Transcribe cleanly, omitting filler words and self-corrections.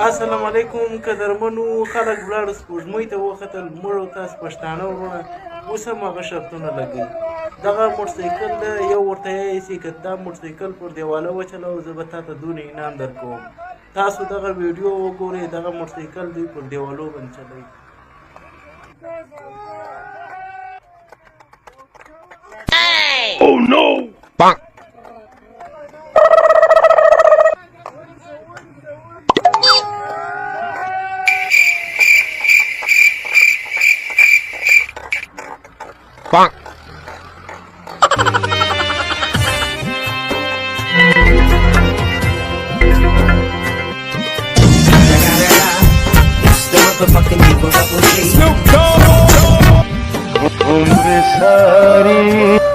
السلام علیکم قدرمنو خلک ولاړو سپوږمۍ ته وختل مړو تاسو پښتانه وروڼه اوس هم هغه شرطونه لګوي دغه موټرسایکل ده یو ورته یایسي که دا موټرسایکل پر دیواله وچلوه زه به تا ته دونه انعام درکوم تاسو دغه ویډیو وګورئ دغه موټرسایکل دوی پر دیوالو باندې چلوي Oh no! Bonk. Bonk. Snoop Dogg. Hombre, sorry.